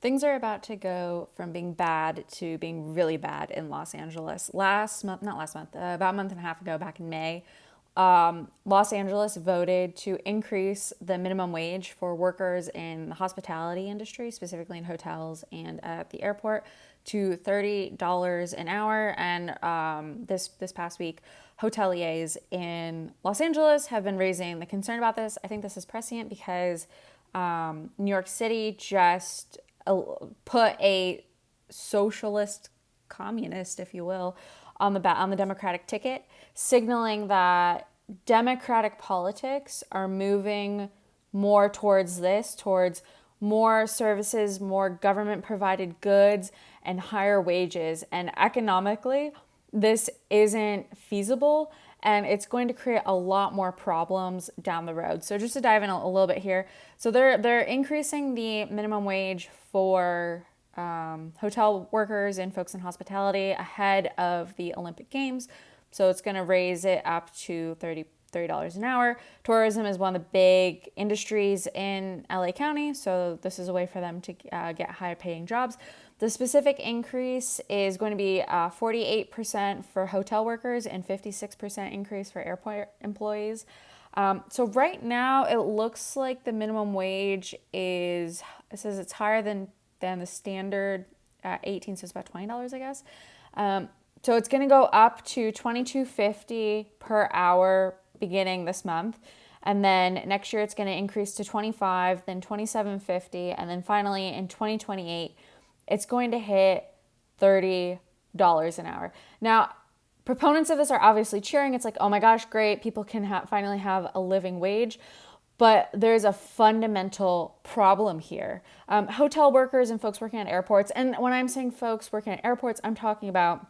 Things are about to go from being bad to being really bad in Los Angeles. Last month, not last month, about a month and a half ago, back in May, Los Angeles voted to increase the minimum wage for workers in the hospitality industry, specifically in hotels and at the airport, to $30 an hour. And this past week, hoteliers in Los Angeles have been raising the concern about this. I think this is prescient because New York City just put a socialist, communist, if you will, on the Democratic ticket, signaling that Democratic politics are moving more towards this, towards more services, more government provided goods, and higher wages. And economically, this isn't feasible and it's going to create a lot more problems down the road. So just to dive in a little bit here. So they're increasing the minimum wage for hotel workers and folks in hospitality ahead of the Olympic Games. So it's going to raise it up to $30 an hour. Tourism is one of the big industries in LA County, so this is a way for them to get higher paying jobs. The specific increase is going to be 48% for hotel workers and 56% increase for airport employees. So right now it looks like the minimum wage it says it's higher than the standard 18, so it's about $20, I guess. So it's going to go up to $22.50 per hour beginning this month. And then next year it's going to increase to $25, then $27.50, and then finally in 2028 it's going to hit $30 an hour. Now, proponents of this are obviously cheering. It's like, oh my gosh, great, people can finally have a living wage. But there's a fundamental problem here. Hotel workers and folks working at airports, and when I'm saying folks working at airports, I'm talking about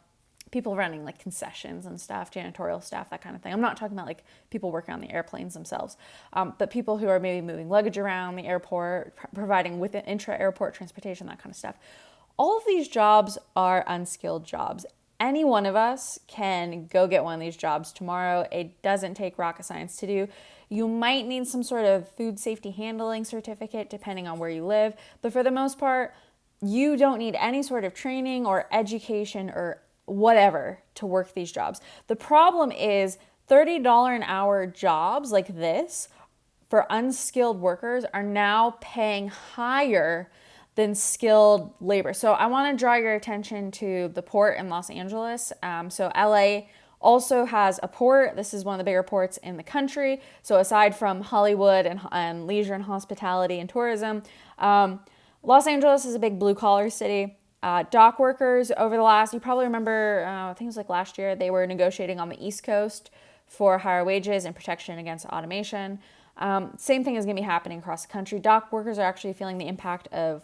people running like concessions and stuff, janitorial staff, that kind of thing. I'm not talking about like people working on the airplanes themselves, but people who are maybe moving luggage around the airport, providing with intra-airport transportation, that kind of stuff. All of these jobs are unskilled jobs. Any one of us can go get one of these jobs tomorrow. It doesn't take rocket science to do. You might need some sort of food safety handling certificate depending on where you live, but for the most part, you don't need any sort of training or education or whatever to work these jobs. The problem is $30 an hour jobs like this for unskilled workers are now paying higher than skilled labor. So I want to draw your attention to the port in Los Angeles. So LA also has a port. This is one of the bigger ports in the country. So aside from Hollywood and leisure and hospitality and tourism, Los Angeles is a big blue collar city. Dock workers over the last, you probably remember, I think it was like last year, they were negotiating on the East Coast for higher wages and protection against automation. Same thing is going to be happening across the country. Dock workers are actually feeling the impact of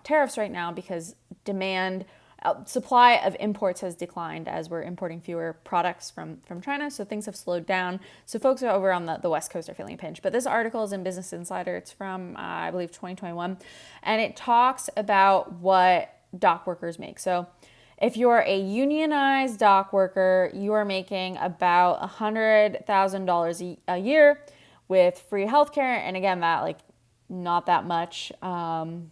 tariffs right now because supply of imports has declined as we're importing fewer products from China, so things have slowed down. So folks over on the West Coast are feeling a pinch. But this article is in Business Insider. It's from, I believe, 2021, and it talks about what dock workers make. So if you're a unionized dock worker, you are making about $100,000 a year with free healthcare. And again, that like not that much in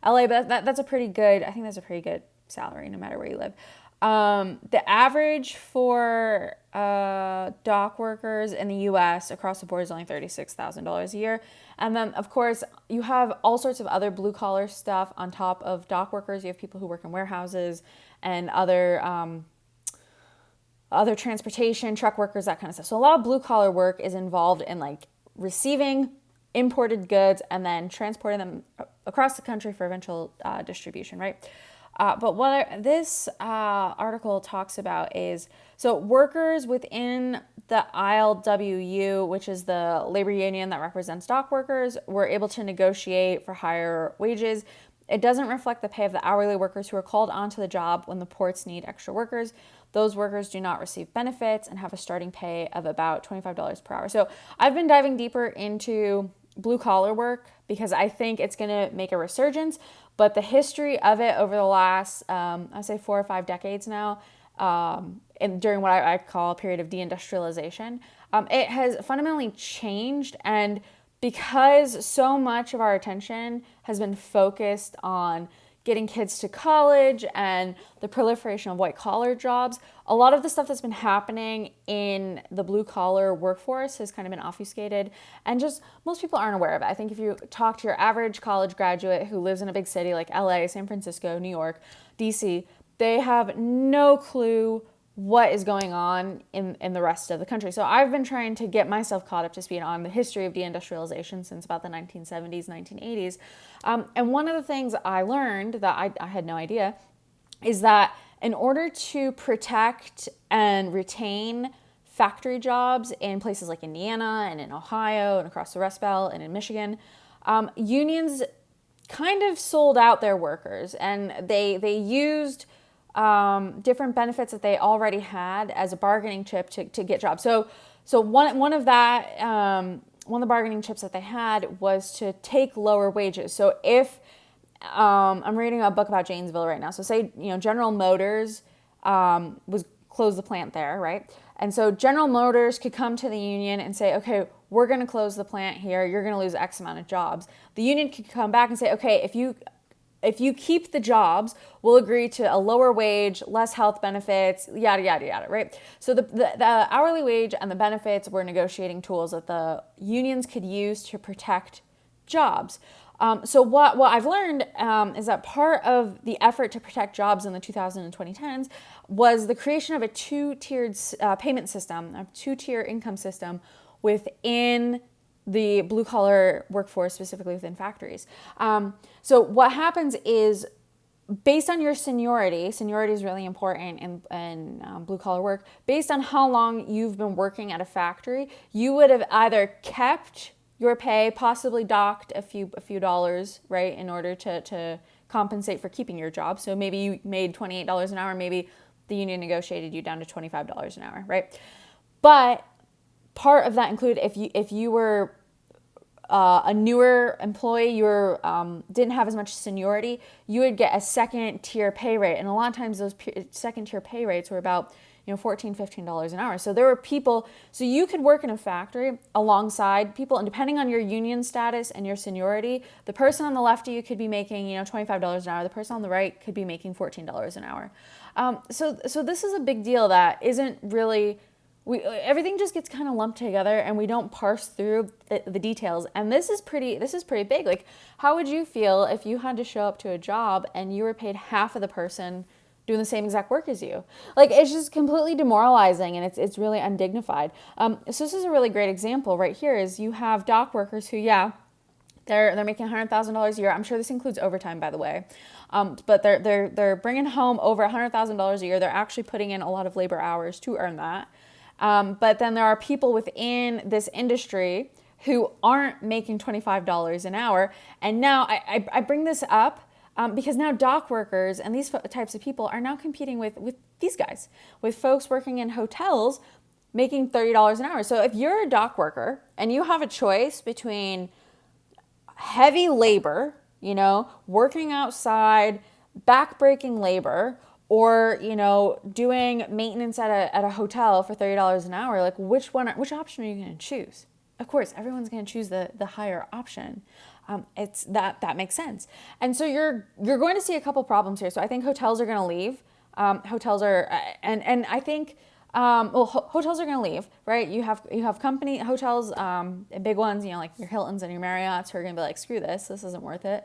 LA, but that's a pretty good, I think that's a pretty good salary no matter where you live. The average for dock workers in the US across the board is only $36,000 a year. And then, of course, you have all sorts of other blue collar stuff on top of dock workers. You have people who work in warehouses and other transportation, truck workers, that kind of stuff. So a lot of blue collar work is involved in like receiving imported goods and then transporting them across the country for eventual distribution, right? But what this article talks about is, so workers within the ILWU, which is the labor union that represents dock workers, were able to negotiate for higher wages. It doesn't reflect the pay of the hourly workers who are called onto the job when the ports need extra workers. Those workers do not receive benefits and have a starting pay of about $25 per hour. So I've been diving deeper into blue collar work because I think it's going to make a resurgence, but the history of it over the last, I'd say 4 or 5 decades now, and during what I call a period of DeIndustrialization, it has fundamentally changed. And because so much of our attention has been focused on getting kids to college and the proliferation of white collar jobs, a lot of the stuff that's been happening in the blue collar workforce has kind of been obfuscated, and just most people aren't aware of it. I think if you talk to your average college graduate who lives in a big city like LA, San Francisco, New York, DC, they have no clue what is going on in the rest of the country. So I've been trying to get myself caught up to speed on the history of deindustrialization since about the 1970s, 1980s. And one of the things I learned that I had no idea is that in order to protect and retain factory jobs in places like Indiana and in Ohio and across the Rust Belt and in Michigan, unions kind of sold out their workers, and they used different benefits that they already had as a bargaining chip to get jobs. So one of the bargaining chips that they had was to take lower wages. So if I'm reading a book about Janesville right now. So say General Motors was close the plant there, right? And so General Motors could come to the union and say, okay, we're going to close the plant here. You're going to lose X amount of jobs. The union could come back and say, okay, if you keep the jobs, we'll agree to a lower wage, less health benefits, yada, yada, yada, right? So the hourly wage and the benefits were negotiating tools that the unions could use to protect jobs. So what I've learned is that part of the effort to protect jobs in the 2000s and 2010s was the creation of a two-tiered payment system, a two-tier income system within the blue-collar workforce, specifically within factories. So what happens is, based on your seniority is really important in blue-collar work. Based on how long you've been working at a factory, you would have either kept your pay, possibly docked a few dollars, right, in order to compensate for keeping your job. So maybe you made $28 an hour, maybe the union negotiated you down to $25 an hour, right? But part of that included if you were a newer employee, you didn't have as much seniority, you would get a second tier pay rate. And a lot of times those second tier pay rates were about $14, $15 an hour. So there were people, so you could work in a factory alongside people, and depending on your union status and your seniority, the person on the left of you could be making $25 an hour, the person on the right could be making $14 an hour. So this is a big deal that isn't really, everything just gets kind of lumped together and we don't parse through the details. And this is pretty big. Like, how would you feel if you had to show up to a job and you were paid half of the person doing the same exact work as you? Like, it's just completely demoralizing, and it's really undignified. So this is a really great example right here. Is you have dock workers who, they're making $100,000 a year. I'm sure this includes overtime, by the way. But they're bringing home over $100,000 a year. They're actually putting in a lot of labor hours to earn that. But then there are people within this industry who aren't making $25 an hour. And now I bring this up because now dock workers and these types of people are now competing with these guys, with folks working in hotels making $30 an hour. So if you're a dock worker and you have a choice between heavy labor, working outside, back-breaking labor, or doing maintenance at a hotel for $30 an hour, like which option are you going to choose? Of course, everyone's going to choose the higher option. It's that makes sense. And so you're going to see a couple problems here. So I think hotels are going to leave. Hotels are, and I think, hotels are going to leave, right? You have company hotels, big ones, like your Hiltons and your Marriotts, who are going to be like, screw this isn't worth it.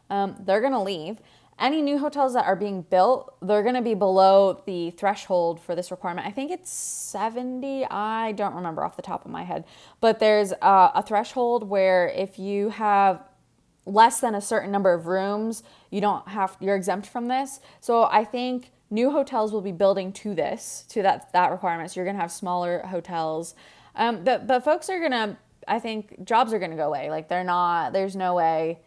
They're going to leave. Any new hotels that are being built, they're going to be below the threshold for this requirement. I think it's 70. I don't remember off the top of my head. But there's a threshold where if you have less than a certain number of rooms, you're exempt from this. So I think new hotels will be building to that requirement. So you're going to have smaller hotels. But folks are going to, I think, jobs are going to go away. Like, there's no way.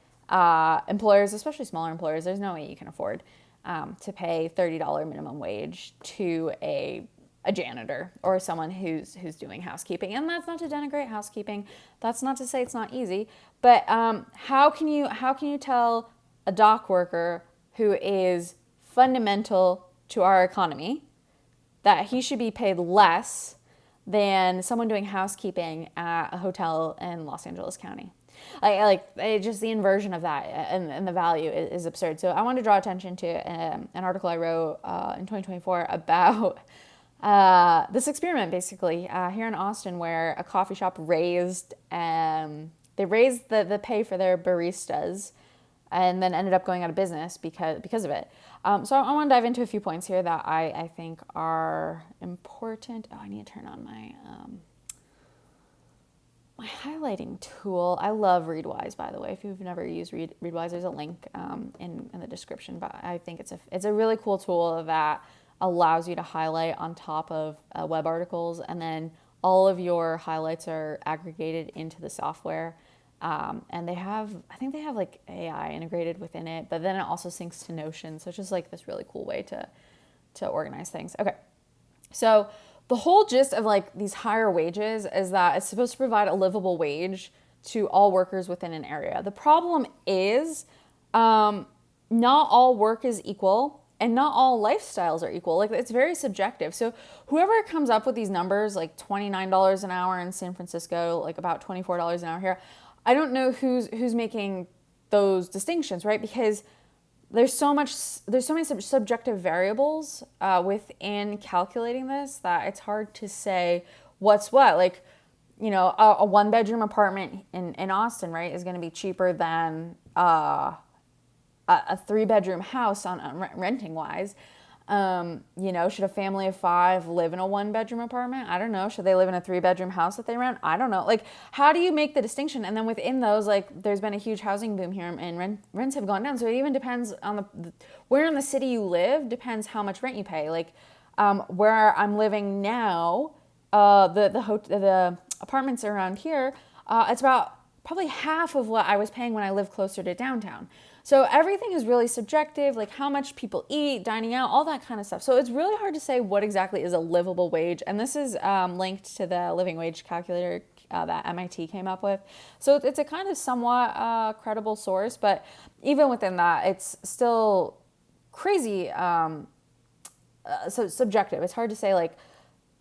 Employers, especially smaller employers, there's no way you can afford to pay $30 minimum wage to a janitor or someone who's doing housekeeping. And that's not to denigrate housekeeping. That's not to say it's not easy. But how can you tell a dock worker who is fundamental to our economy that he should be paid less than someone doing housekeeping at a hotel in Los Angeles County? Just the inversion of that and the value is absurd. So I want to draw attention to an article I wrote in 2024 about this experiment, basically here in Austin, where a coffee shop raised the pay for their baristas, and then ended up going out of business because of it. So I want to dive into a few points here that I think are important. Oh, I need to turn on my highlighting tool. I love Readwise, by the way. If you've never used Readwise, there's a link in the description. But I think it's a really cool tool that allows you to highlight on top of web articles, and then all of your highlights are aggregated into the software. And I think they have like AI integrated within it, but then it also syncs to Notion. So it's just like this really cool way to organize things. Okay. So the whole gist of like these higher wages is that it's supposed to provide a livable wage to all workers within an area. The problem is not all work is equal, and not all lifestyles are equal. Like, it's very subjective. So whoever comes up with these numbers, like $29 an hour in San Francisco, like about $24 an hour here, I don't know who's making those distinctions, right? Because there's so many subjective variables within calculating this that it's hard to say what's what. Like, a one bedroom apartment in Austin, right, is going to be cheaper than a 3-bedroom house on renting wise. Should a family of 5 live in a 1-bedroom apartment? I don't know. Should they live in a 3-bedroom house that they rent? I don't know. Like, how do you make the distinction? And then within those, like, there's been a huge housing boom here, and rents have gone down. So it even depends on where in the city you live, depends how much rent you pay. Like, where I'm living now, the apartments around here, it's about probably half of what I was paying when I lived closer to downtown. So everything is really subjective, like how much people eat, dining out, all that kind of stuff. So it's really hard to say what exactly is a livable wage. And this is linked to the living wage calculator that MIT came up with. So it's a kind of somewhat credible source, but even within that, it's still crazy so subjective. It's hard to say like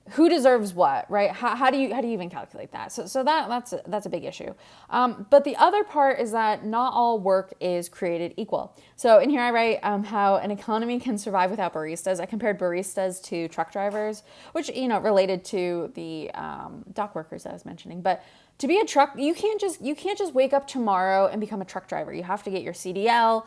who deserves what, right? How do you even calculate that? So that's a big issue. But the other part is that not all work is created equal. So in here I write how an economy can survive without baristas. I compared baristas to truck drivers, which related to the dock workers I was mentioning. But to be a truck, you can't just wake up tomorrow and become a truck driver. You have to get your CDL.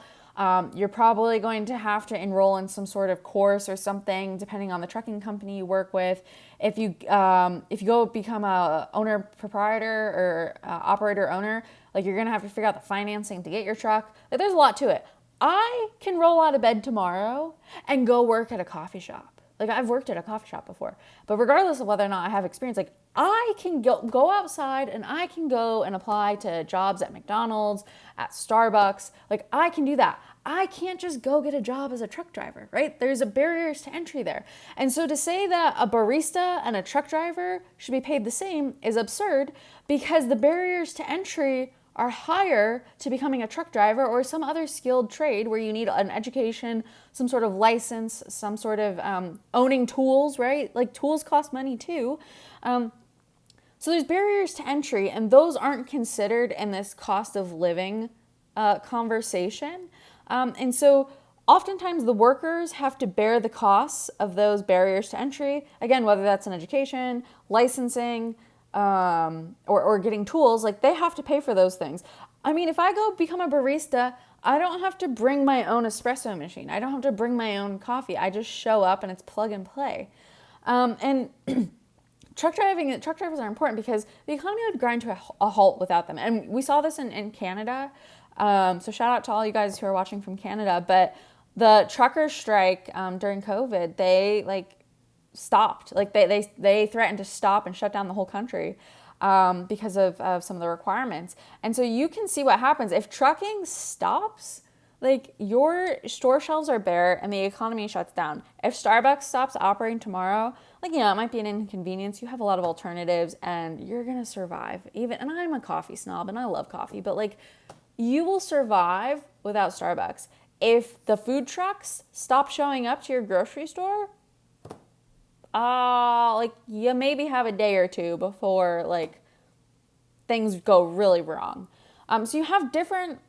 You're probably going to have to enroll in some sort of course or something, depending on the trucking company you work with. If you go become a owner proprietor or operator owner, like you're gonna have to figure out the financing to get your truck. Like, there's a lot to it. I can roll out of bed tomorrow and go work at a coffee shop. Like, I've worked at a coffee shop before, but regardless of whether or not I have experience, like, I can go outside and I can go and apply to jobs at McDonald's, at Starbucks. Like, I can do that. I can't just go get a job as a truck driver, right? There's a barriers to entry there. And so to say that a barista and a truck driver should be paid the same is absurd, because the barriers to entry are higher to becoming a truck driver or some other skilled trade where you need an education, some sort of license, some sort of owning tools, right? Like, tools cost money too. So there's barriers to entry, and those aren't considered in this cost of living conversation. And so oftentimes the workers have to bear the costs of those barriers to entry. Again, whether that's an education, licensing, or getting tools, like, they have to pay for those things. I mean, if I go become a barista, I don't have to bring my own espresso machine. I don't have to bring my own coffee. I just show up and it's plug and play. And truck drivers are important because the economy would grind to a halt without them. And we saw this in Canada. So shout out to all you guys who are watching from Canada. But the trucker strike during COVID, they stopped. Like, they threatened to stop and shut down the whole country because of some of the requirements. And so you can see what happens if trucking stops. Like, your store shelves are bare and the economy shuts down. If Starbucks stops operating tomorrow, like, it might be an inconvenience. You have a lot of alternatives and you're going to survive. And I'm a coffee snob and I love coffee, but like, you will survive without Starbucks. If the food trucks stop showing up to your grocery store, you maybe have a day or two before like things go really wrong. So you have different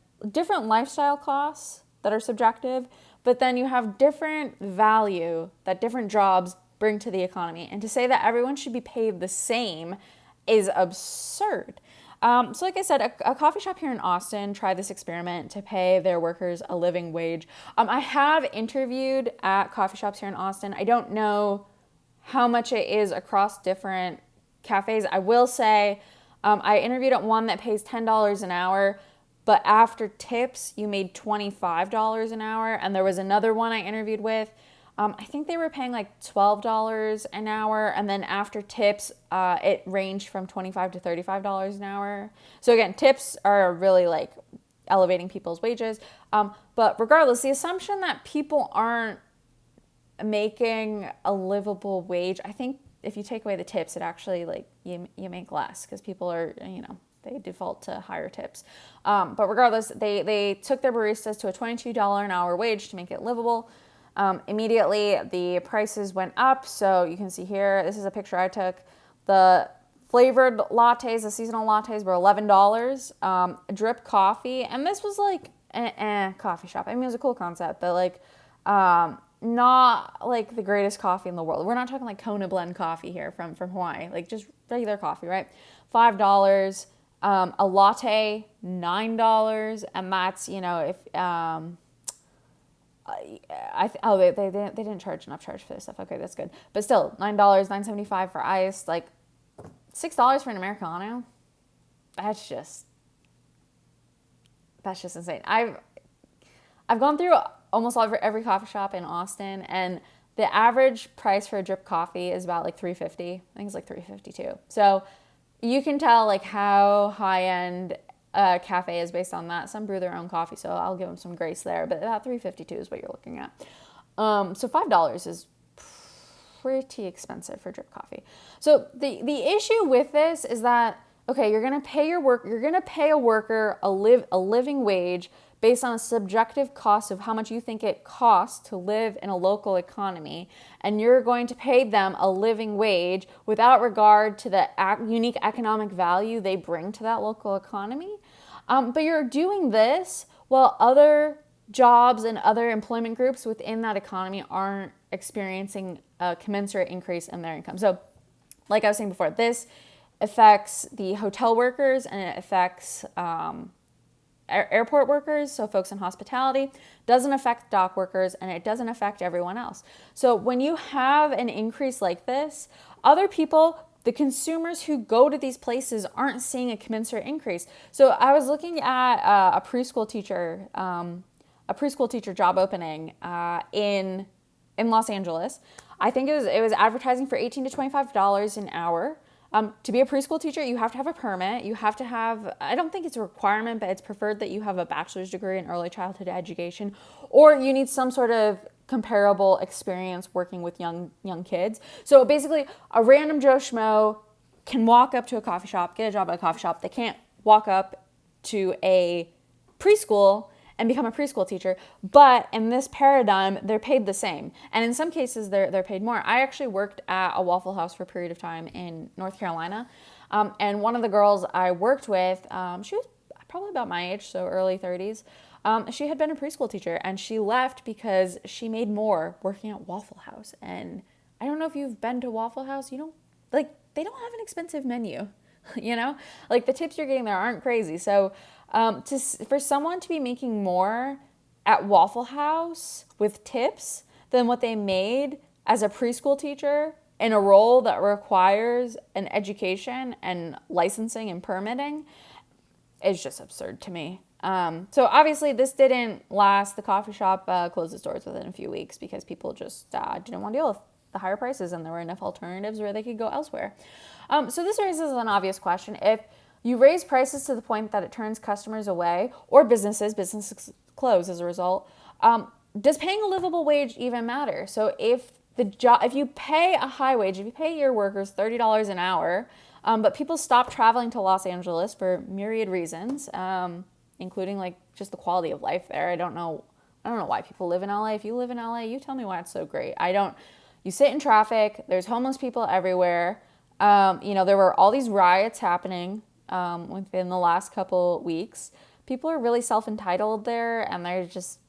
lifestyle costs that are subjective, but then you have different value that different jobs bring to the economy. And to say that everyone should be paid the same is absurd. So like I said, a coffee shop here in Austin tried this experiment to pay their workers a living wage. I have interviewed at coffee shops here in Austin. I don't know how much it is across different cafes. I will say I interviewed at one that pays $10 an hour, but after tips, you made $25 an hour. And there was another one I interviewed with. I think they were paying like $12 an hour. And then after tips, it ranged from $25 to $35 an hour. So again, tips are really like elevating people's wages. But regardless, the assumption that people aren't making a livable wage, I think if you take away the tips, it actually like you make less because people are, they default to higher tips. But regardless, they took their baristas to a $22 an hour wage to make it livable. Immediately, the prices went up. So you can see here, this is a picture I took. The flavored lattes, the seasonal lattes were $11. Drip coffee, and this was like coffee shop. I mean, it was a cool concept, but like not like the greatest coffee in the world. We're not talking like Kona blend coffee here from Hawaii, like just regular coffee, right? $5. A latte, $9, and that's, if they didn't charge enough charge for this stuff. Okay, that's good. But still, $9, $9.75 for ice, like $6 for an Americano. That's just insane. I've gone through almost every coffee shop in Austin, and the average price for a drip coffee is about like $3.50. I think it's like $3.52. So you can tell like how high end cafe is based on that. Some brew their own coffee, so I'll give them some grace there. But about $3.52 is what you're looking at. So $5 is pretty expensive for drip coffee. So the issue with this is that, okay, you're gonna pay a worker a living wage based on a subjective cost of how much you think it costs to live in a local economy, and you're going to pay them a living wage without regard to the unique economic value they bring to that local economy. But you're doing this while other jobs and other employment groups within that economy aren't experiencing a commensurate increase in their income. So like I was saying before, this affects the hotel workers, and it affects airport workers, so folks in hospitality, doesn't affect dock workers, and it doesn't affect everyone else. So when you have an increase like this, other people, the consumers who go to these places, aren't seeing a commensurate increase. So I was looking at a preschool teacher job opening in Los Angeles. I think it was advertising for $18 to $25 an hour. To be a preschool teacher, you have to have a permit. You have to have, I don't think it's a requirement, but it's preferred that you have a bachelor's degree in early childhood education, or you need some sort of comparable experience working with young kids. So basically, a random Joe Schmo can walk up to a coffee shop, get a job at a coffee shop. They can't walk up to a preschool and become a preschool teacher, but in this paradigm, they're paid the same. And in some cases, they're paid more. I actually worked at a Waffle House for a period of time in North Carolina, and one of the girls I worked with, she was probably about my age, so early 30s. She had been a preschool teacher, and she left because she made more working at Waffle House. And I don't know if you've been to Waffle House, they don't have an expensive menu, like the tips you're getting there aren't crazy. So for someone to be making more at Waffle House with tips than what they made as a preschool teacher in a role that requires an education and licensing and permitting is just absurd to me. So obviously this didn't last. The coffee shop closed its doors within a few weeks because people just didn't want to deal with the higher prices, and there were enough alternatives where they could go elsewhere. So this raises an obvious question. If you raise prices to the point that it turns customers away, or businesses close as a result, does paying a livable wage even matter? So if you pay a high wage, if you pay your workers $30 an hour, but people stop traveling to Los Angeles for myriad reasons, including like just the quality of life there. I don't know why people live in LA. If you live in LA, you tell me why it's so great. You sit in traffic, there's homeless people everywhere. There were all these riots happening within the last couple weeks. People are really self-entitled there, and they're just,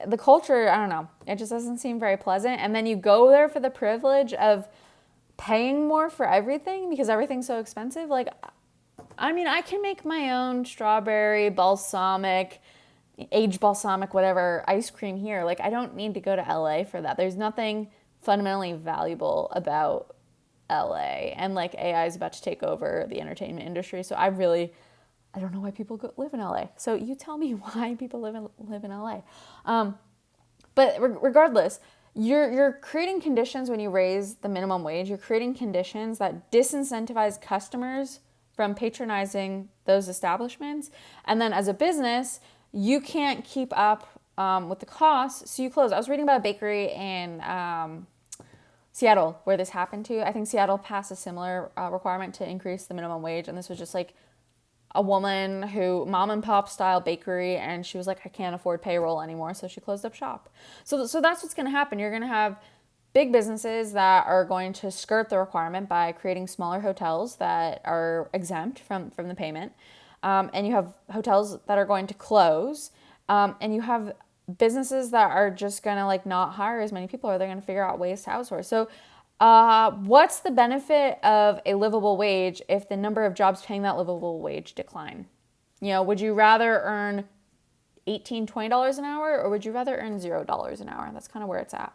the culture, I don't know, it just doesn't seem very pleasant. And then you go there for the privilege of paying more for everything because everything's so expensive. Like, I mean, I can make my own strawberry balsamic, aged balsamic, whatever, ice cream here. Like, I don't need to go to LA for that. There's nothing fundamentally valuable about LA. And like, AI is about to take over the entertainment industry. So I don't know why people live in LA. So you tell me why people live in LA. But regardless, you're creating conditions when you raise the minimum wage. You're creating conditions that disincentivize customers from patronizing those establishments. And then as a business, you can't keep up with the costs, so you close. I was reading about a bakery in Seattle where this happened to. I think Seattle passed a similar requirement to increase the minimum wage, and this was just like a woman who, mom and pop style bakery, and she was like, I can't afford payroll anymore, so she closed up shop. So that's what's going to happen. You're going to have big businesses that are going to skirt the requirement by creating smaller hotels that are exempt from the payment. And you have hotels that are going to close. And you have businesses that are just going to like not hire as many people, or they're going to figure out ways to outsource. So what's the benefit of a livable wage if the number of jobs paying that livable wage decline? You know, would you rather earn $18, $20 an hour, or would you rather earn $0 an hour? That's kind of where it's at.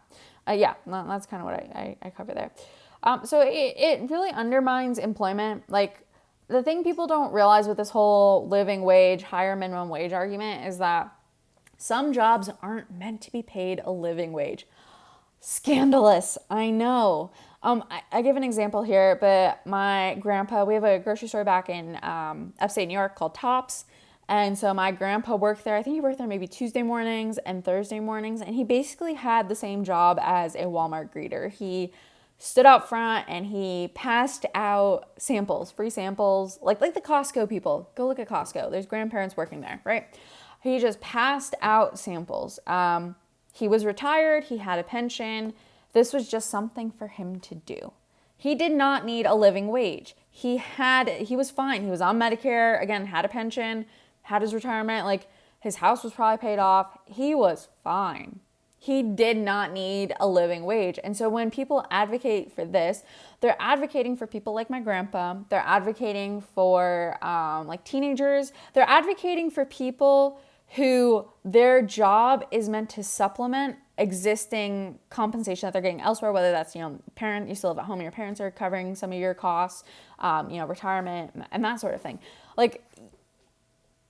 Yeah, that's kind of what I cover there. So it really undermines employment. Like, the thing people don't realize with this whole living wage, higher minimum wage argument is that some jobs aren't meant to be paid a living wage. Scandalous, I know. I give an example here, but my grandpa, we have a grocery store back in upstate New York called Tops. And so my grandpa worked there. I think he worked there maybe Tuesday mornings and Thursday mornings. And he basically had the same job as a Walmart greeter. He stood out front and he passed out samples, free samples, like the Costco people. Go look at Costco. There's grandparents working there, right? He just passed out samples. He was retired. He had a pension. This was just something for him to do. He did not need a living wage. He was fine. He was on Medicare, again, had a pension, had his retirement, like his house was probably paid off. He was fine. He did not need a living wage. And so when people advocate for this, they're advocating for people like my grandpa. They're advocating for like teenagers. They're advocating for people who their job is meant to supplement existing compensation that they're getting elsewhere, whether that's, you still live at home and your parents are covering some of your costs, retirement and that sort of thing. Like,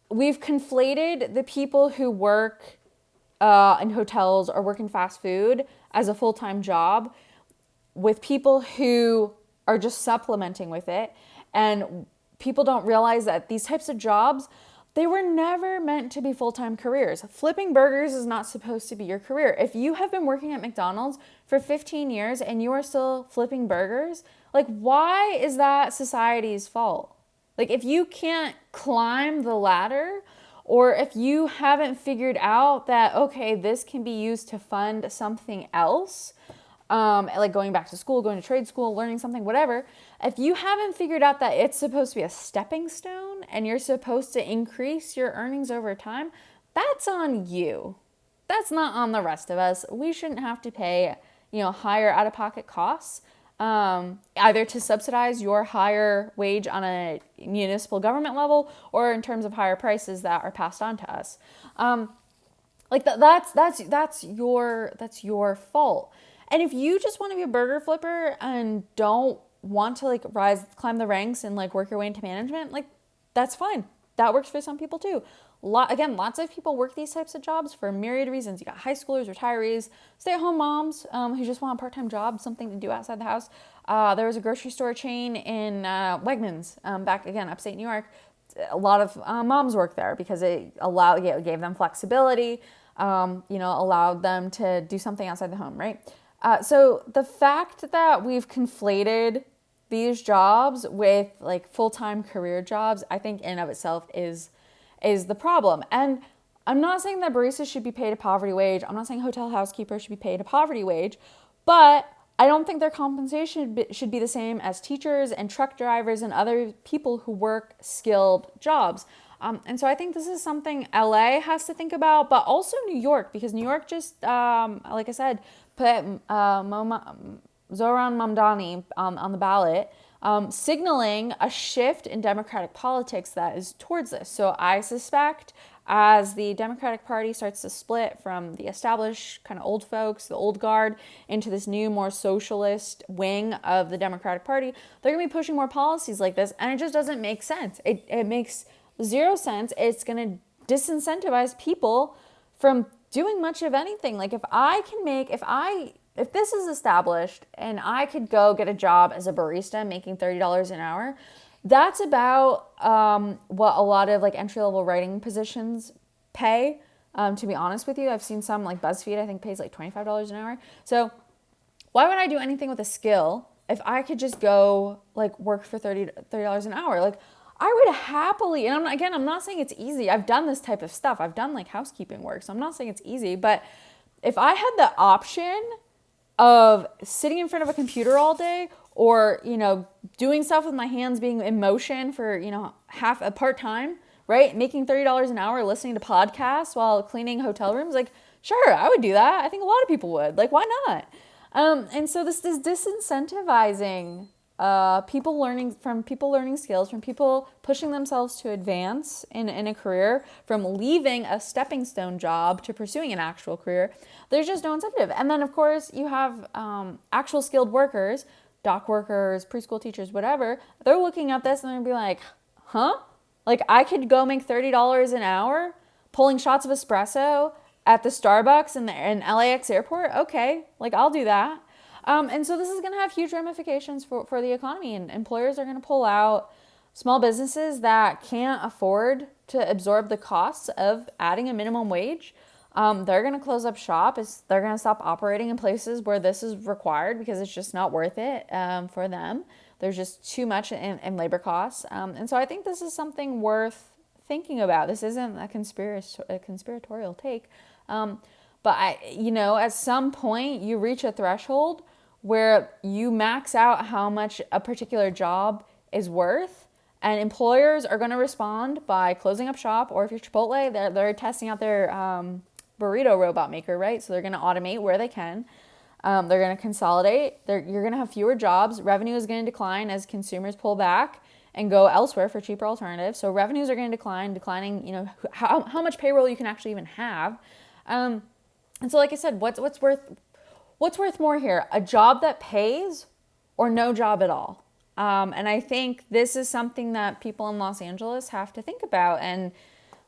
we've conflated the people who work in hotels or work in fast food as a full-time job with people who are just supplementing with it. And people don't realize that these types of jobs, they were never meant to be full-time careers. Flipping burgers is not supposed to be your career. If you have been working at McDonald's for 15 years and you are still flipping burgers, like, why is that society's fault? Like, if you can't climb the ladder, or if you haven't figured out that, okay, this can be used to fund something else, like going back to school, going to trade school, learning something, whatever. If you haven't figured out that it's supposed to be a stepping stone and you're supposed to increase your earnings over time, that's on you. That's not on the rest of us. We shouldn't have to pay, higher out-of-pocket costs, either to subsidize your higher wage on a municipal government level or in terms of higher prices that are passed on to us. That's your fault. And if you just want to be a burger flipper and don't want to climb the ranks and work your way into management, that's fine. That works for some people too. Lots of people work these types of jobs for a myriad of reasons. You got high schoolers, retirees, stay-at-home moms who just want a part-time job, something to do outside the house. There was a grocery store chain in Wegmans, back again, upstate New York. A lot of moms work there because it gave them flexibility, allowed them to do something outside the home, right? So the fact that we've conflated these jobs with full-time career jobs, I think in and of itself is the problem. And I'm not saying that baristas should be paid a poverty wage. I'm not saying hotel housekeepers should be paid a poverty wage, but I don't think their compensation should be the same as teachers and truck drivers and other people who work skilled jobs. And so I think this is something LA has to think about, but also New York, because New York just, like I said, put Zohran Mamdani on the ballot, signaling a shift in Democratic politics that is towards this. So I suspect as the Democratic Party starts to split from the established kind of old folks, the old guard, into this new, more socialist wing of the Democratic Party, they're going to be pushing more policies like this, and it just doesn't make sense. It makes zero sense. It's going to disincentivize people from doing much of anything. Like if this is established and I could go get a job as a barista making $30 an hour, that's about what a lot of like entry-level writing positions pay. To be honest with you, I've seen some like BuzzFeed, I think pays like $25 an hour. So why would I do anything with a skill if I could just go like work for $30 an hour? Like I would happily, and I'm not saying it's easy. I've done this type of stuff. I've done like housekeeping work. So I'm not saying it's easy, but if I had the option of sitting in front of a computer all day, or, doing stuff with my hands, being in motion for, half a part-time, right? Making $30 an hour, listening to podcasts while cleaning hotel rooms. Like, sure, I would do that. I think a lot of people would. Like, why not? And so this is disincentivizing people learning skills, from people pushing themselves to advance in a career, from leaving a stepping stone job to pursuing an actual career. There's just no incentive. And then, of course, you have actual skilled workers, dock workers, preschool teachers, whatever. They're looking at this and they're going to be like, huh? Like, I could go make $30 an hour pulling shots of espresso at the Starbucks in LAX airport? Okay, like, I'll do that. And so this is going to have huge ramifications for the economy, and employers are going to pull out small businesses that can't afford to absorb the costs of adding a minimum wage. They're going to close up shop. They're going to stop operating in places where this is required because it's just not worth it for them. There's just too much in labor costs. And so I think this is something worth thinking about. This isn't a conspiratorial take. But at some point you reach a threshold where you max out how much a particular job is worth, and employers are going to respond by closing up shop, or if you're Chipotle, they're testing out their burrito robot maker, right? So they're going to automate where they can. They're going to consolidate. You're going to have fewer jobs. Revenue is going to decline as consumers pull back and go elsewhere for cheaper alternatives. So revenues are going to declining, how much payroll you can actually even have. And so, like I said, what's worth more here? A job that pays or no job at all? And I think this is something that people in Los Angeles have to think about. And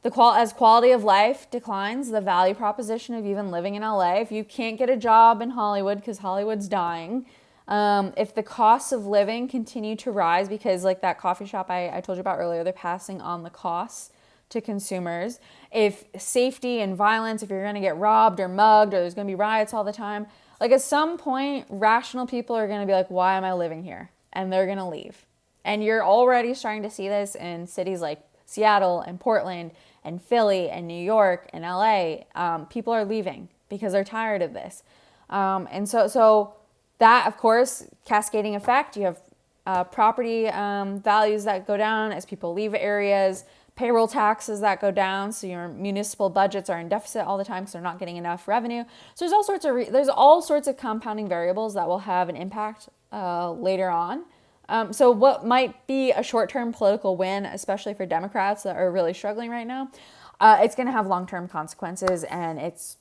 as quality of life declines, the value proposition of even living in LA, if you can't get a job in Hollywood because Hollywood's dying, if the costs of living continue to rise because, like that coffee shop I told you about earlier, they're passing on the costs to consumers. If safety and violence, if you're going to get robbed or mugged, or there's going to be riots all the time, like at some point, rational people are going to be like, why am I living here? And they're going to leave. And you're already starting to see this in cities like Seattle and Portland and Philly and New York and LA. People are leaving because they're tired of this. And so that, of course, cascading effect. You have property values that go down as people leave areas, payroll taxes that go down, so your municipal budgets are in deficit all the time because they're not getting enough revenue. So there's all sorts of compounding variables that will have an impact later on. So what might be a short-term political win, especially for Democrats that are really struggling right now, it's going to have long-term consequences, and it's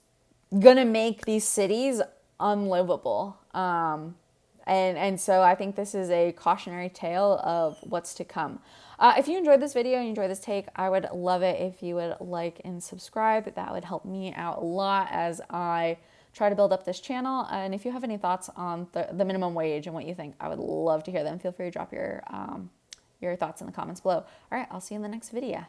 going to make these cities unlivable. And so I think this is a cautionary tale of what's to come. If you enjoyed this video, you enjoyed this take, I would love it if you would like and subscribe. That would help me out a lot as I try to build up this channel. And if you have any thoughts on the minimum wage and what you think, I would love to hear them. Feel free to drop your thoughts in the comments below. All right, I'll see you in the next video.